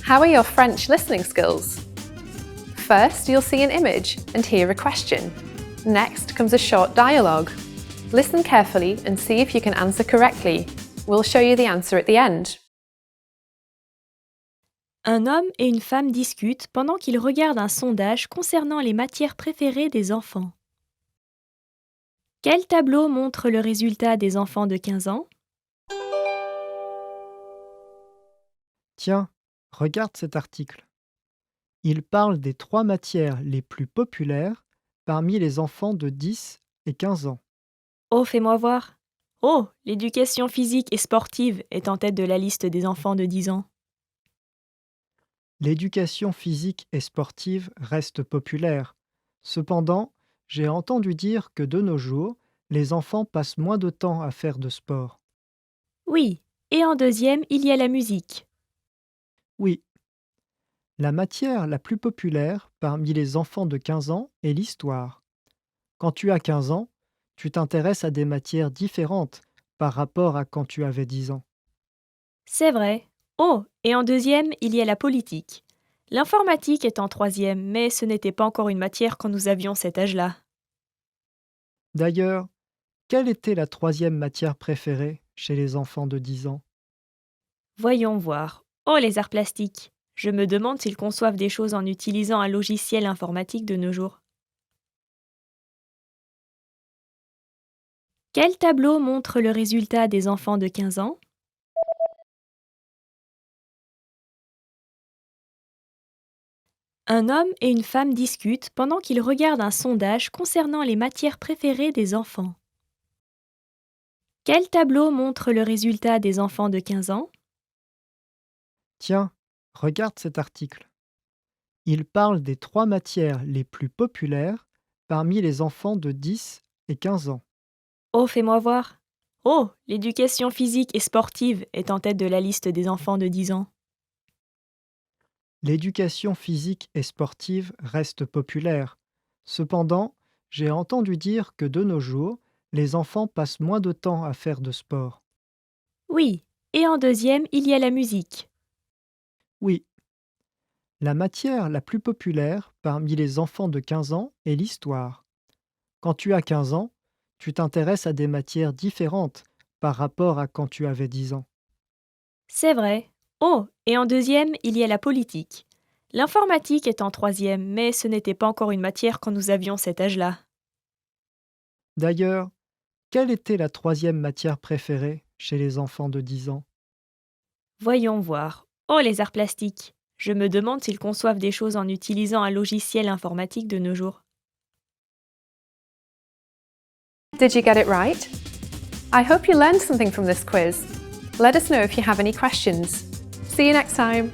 How are your French listening skills? First, you'll see an image and hear a question. Next comes a short dialogue. Listen carefully and see if you can answer correctly. We'll show you the answer at the end. Un homme et une femme discutent pendant qu'ils regardent un sondage concernant les matières préférées des enfants. Quel tableau montre le résultat des enfants de 15 ans? Tiens, regarde cet article. Il parle des 3 matières les plus populaires parmi les enfants de 10 et 15 ans. Oh, fais-moi voir. Oh, l'éducation physique et sportive est en tête de la liste des enfants de 10 ans. L'éducation physique et sportive reste populaire. Cependant, j'ai entendu dire que de nos jours, les enfants passent moins de temps à faire de sport. Oui, et en deuxième, il y a la musique. Oui, la matière la plus populaire parmi les enfants de 15 ans est l'histoire. Quand tu as 15 ans, tu t'intéresses à des matières différentes par rapport à quand tu avais 10 ans. C'est vrai. Oh, et en deuxième, il y a la politique. L'informatique est en troisième, mais ce n'était pas encore une matière quand nous avions cet âge-là. D'ailleurs, quelle était la 3e matière préférée chez les enfants de 10 ans? Voyons voir. Oh, les arts plastiques. Je me demande s'ils conçoivent des choses en utilisant un logiciel informatique de nos jours. Quel tableau montre le résultat des enfants de 15 ans? Un homme et une femme discutent pendant qu'ils regardent un sondage concernant les matières préférées des enfants. Quel tableau montre le résultat des enfants de 15 ans? Tiens, regarde cet article. Il parle des 3 matières les plus populaires parmi les enfants de 10 et 15 ans. Oh, fais-moi voir. Oh, l'éducation physique et sportive est en tête de la liste des enfants de 10 ans. L'éducation physique et sportive reste populaire. Cependant, j'ai entendu dire que de nos jours, les enfants passent moins de temps à faire de sport. Oui, et en deuxième, il y a la musique. Oui, la matière la plus populaire parmi les enfants de 15 ans est l'histoire. Quand tu as 15 ans, tu t'intéresses à des matières différentes par rapport à quand tu avais 10 ans. C'est vrai. Oh, et en deuxième, il y a la politique. L'informatique est en troisième, mais ce n'était pas encore une matière quand nous avions cet âge-là. D'ailleurs, quelle était la 3e matière préférée chez les enfants de 10 ans? Voyons voir. Oh, les arts plastiques. Je me demande s'ils conçoivent des choses en utilisant un logiciel informatique de nos jours. Did you get it right? I hope you learned something from this quiz. Let us know if you have any questions. See you next time.